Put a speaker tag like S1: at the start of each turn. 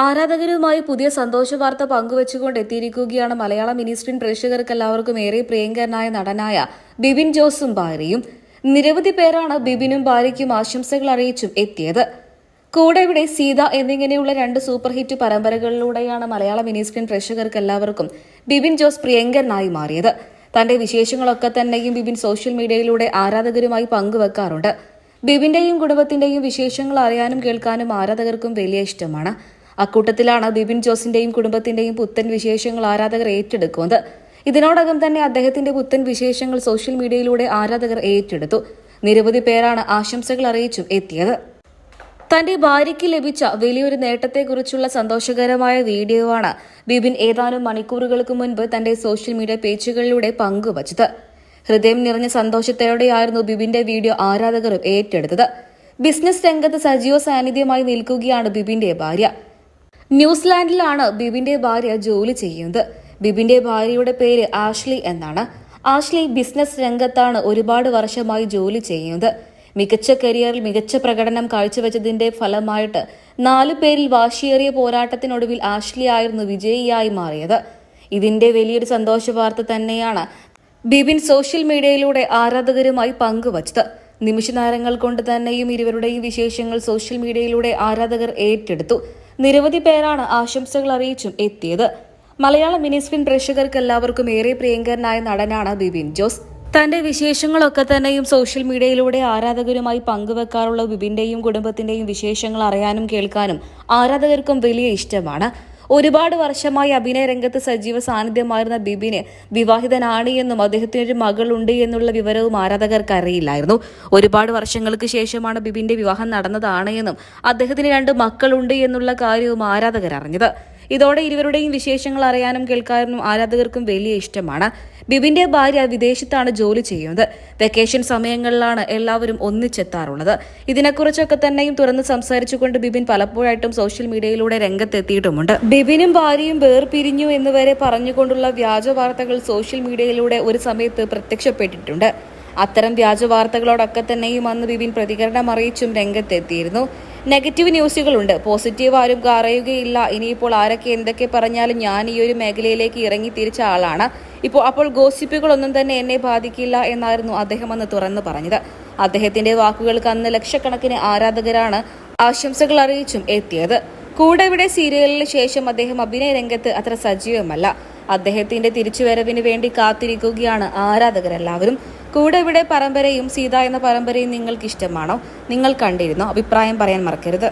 S1: ആരാധകരുമായി പുതിയ സന്തോഷ വാർത്ത പങ്കുവച്ചുകൊണ്ട് എത്തിയിരിക്കുകയാണ് മലയാള മിനി സ്ക്രീൻ പ്രേക്ഷകർക്ക് എല്ലാവർക്കും ഏറെ പ്രിയങ്കരനായ നടനായ ബിബിൻ ജോസും ഭാര്യയും. നിരവധി പേരാണ് ബിബിനും ഭാര്യയ്ക്കും ആശംസകൾ അറിയിച്ചും എത്തിയത്. കൂടെ ഇവിടെ സീത എന്നിങ്ങനെയുള്ള രണ്ട് സൂപ്പർ ഹിറ്റ് പരമ്പരകളിലൂടെയാണ് മലയാള മിനി സ്ക്രീൻ പ്രേക്ഷകർക്ക് എല്ലാവർക്കും ബിബിൻ ജോസ് പ്രിയങ്കരനായി മാറിയത്. തന്റെ വിശേഷങ്ങളൊക്കെ തന്നെയും ബിബിൻ സോഷ്യൽ മീഡിയയിലൂടെ ആരാധകരുമായി പങ്കുവെക്കാറുണ്ട്. ബിബിന്റെയും കുടുംബത്തിന്റെയും വിശേഷങ്ങൾ അറിയാനും കേൾക്കാനും ആരാധകർക്കും വലിയ ഇഷ്ടമാണ്. അക്കൂട്ടത്തിലാണ് ബിബിൻ ജോസിന്റെയും കുടുംബത്തിന്റെയും പുത്തൻ വിശേഷങ്ങൾ ആരാധകർ ഏറ്റെടുക്കുന്നത്. ഇതിനോടകം തന്നെ അദ്ദേഹത്തിന്റെ പുത്തൻ വിശേഷങ്ങൾ സോഷ്യൽ മീഡിയയിലൂടെ ആരാധകർ ഏറ്റെടുത്തു. നിരവധി പേരാണ് ആശംസകൾ അറിയിച്ചും എത്തിയത്. തന്റെ ഭാര്യയ്ക്ക് ലഭിച്ച വലിയൊരു നേട്ടത്തെക്കുറിച്ചുള്ള സന്തോഷകരമായ വീഡിയോ ആണ് ബിബിൻ ഏതാനും മണിക്കൂറുകൾക്ക് മുൻപ് തന്റെ സോഷ്യൽ മീഡിയ പേജുകളിലൂടെ പങ്കുവച്ചത്. ഹൃദയം നിറഞ്ഞ സന്തോഷത്തോടെയായിരുന്നു ബിബിന്റെ വീഡിയോ ആരാധകരും ഏറ്റെടുത്തത്. ബിസിനസ് രംഗത്ത് സജീവ സാന്നിധ്യമായി നിൽക്കുകയാണ് ബിബിന്റെ ഭാര്യ. ന്യൂസിലാൻഡിലാണ് ബിബിന്റെ ഭാര്യ ജോലി ചെയ്യുന്നത്. ബിബിന്റെ ഭാര്യയുടെ പേര് ആഷ്ലി എന്നാണ്. ആഷ്ലി ബിസിനസ് രംഗത്താണ് ഒരുപാട് വർഷമായി ജോലി ചെയ്യുന്നത്. മികച്ച കരിയറിൽ മികച്ച പ്രകടനം കാഴ്ചവെച്ചതിന്റെ ഫലമായിട്ട് 4 പേരിൽ വാശിയേറിയ പോരാട്ടത്തിനൊടുവിൽ ആഷ്ലി ആയിരുന്നു വിജയിയായി മാറിയത്. ഇതിന്റെ വലിയൊരു സന്തോഷ വാർത്ത തന്നെയാണ് ബിബിൻ സോഷ്യൽ മീഡിയയിലൂടെ ആരാധകരുമായി പങ്കുവച്ചത്. നിമിഷനേരങ്ങൾ കൊണ്ട് തന്നെയും ഇരുവരുടെയും വിശേഷങ്ങൾ സോഷ്യൽ മീഡിയയിലൂടെ ആരാധകർ ഏറ്റെടുത്തു. നിരവധി പേരാണ് ആശംസകൾ അറിയിച്ചും എത്തിയത്. മലയാള മിനി സ്ക്രീൻ പ്രേക്ഷകർക്ക് എല്ലാവർക്കും ഏറെ പ്രിയങ്കരനായ നടനാണ് ബിബിൻ ജോസ്. തന്റെ വിശേഷങ്ങളൊക്കെ തന്നെയും സോഷ്യൽ മീഡിയയിലൂടെ ആരാധകരുമായി പങ്കുവെക്കാറുള്ള ബിബിന്റെയും കുടുംബത്തിന്റെയും വിശേഷങ്ങൾ അറിയാനും കേൾക്കാനും ആരാധകർക്കും വലിയ ഇഷ്ടമാണ്. ഒരുപാട് വർഷമായി അഭിനയ രംഗത്ത് സജീവ സാന്നിധ്യമായിരുന്ന ബിബിന് വിവാഹിതനാണ് എന്നും അദ്ദേഹത്തിനൊരു മകളുണ്ട് എന്നുള്ള വിവരവും ആരാധകർക്ക് അറിയില്ലായിരുന്നു. ഒരുപാട് വർഷങ്ങൾക്ക് ശേഷമാണ് ബിബിന്റെ വിവാഹം നടന്നതാണ് എന്നും അദ്ദേഹത്തിന് 2 മക്കളുണ്ട് എന്നുള്ള കാര്യവും ആരാധകർ അറിഞ്ഞത്. ഇതോടെ ഇരുവരുടെയും വിശേഷങ്ങൾ അറിയാനും കേൾക്കാനും ആരാധകർക്കും വലിയ ഇഷ്ടമാണ്. ബിബിന്റെ ഭാര്യ വിദേശത്താണ് ജോലി ചെയ്യുന്നത്. വെക്കേഷൻ സമയങ്ങളിലാണ് എല്ലാവരും ഒന്നിച്ചെത്താറുള്ളത്. ഇതിനെക്കുറിച്ചൊക്കെ തന്നെയും തുറന്ന് സംസാരിച്ചുകൊണ്ട് ബിബിൻ പലപ്പോഴായിട്ടും സോഷ്യൽ മീഡിയയിലൂടെ രംഗത്തെത്തിയിട്ടുമുണ്ട്. ബിബിനും ഭാര്യയും വേർപിരിഞ്ഞു എന്നുവരെ പറഞ്ഞുകൊണ്ടുള്ള വ്യാജ വാർത്തകൾ സോഷ്യൽ മീഡിയയിലൂടെ ഒരു സമയത്ത് പ്രത്യക്ഷപ്പെട്ടിട്ടുണ്ട്. അത്തരം വ്യാജ വാർത്തകളോടൊക്കെ തന്നെയും അന്ന് ബിബിൻ പ്രതികരണം അറിയിച്ചും രംഗത്തെത്തിയിരുന്നു. നെഗറ്റീവ് ന്യൂസുകളുണ്ട്, പോസിറ്റീവ് ആരും പറയുകയില്ല. ഇനിയിപ്പോൾ ആരൊക്കെ എന്തൊക്കെ പറഞ്ഞാലും ഞാൻ ഈ ഒരു മേഖലയിലേക്ക് ഇറങ്ങി തിരിച്ച ആളാണ്. അപ്പോൾ ഗോസിപ്പുകളൊന്നും തന്നെ എന്നെ ബാധിക്കില്ല എന്നായിരുന്നു അദ്ദേഹം അന്ന് തുറന്നു പറഞ്ഞത്. അദ്ദേഹത്തിന്റെ വാക്കുകൾക്ക് അന്ന് ലക്ഷക്കണക്കിന് ആരാധകരാണ് ആശംസകൾ അറിയിച്ചും എത്തിയത്. കൂടെ ഇവിടെ സീരിയലിന് ശേഷം അദ്ദേഹം അഭിനയ രംഗത്ത് അത്ര സജീവമല്ല. അദ്ദേഹത്തിന്റെ തിരിച്ചുവരവിന് വേണ്ടി കാത്തിരിക്കുകയാണ് ആരാധകരെല്ലാവരും. കൂടെ ഇവിടെ പരമ്പരയും സീത എന്ന പരമ്പരയും നിങ്ങൾക്ക് ഇഷ്ടമാണോ? നിങ്ങൾ കണ്ടിരുന്നോ? അഭിപ്രായം പറയാൻ മറക്കരുത്.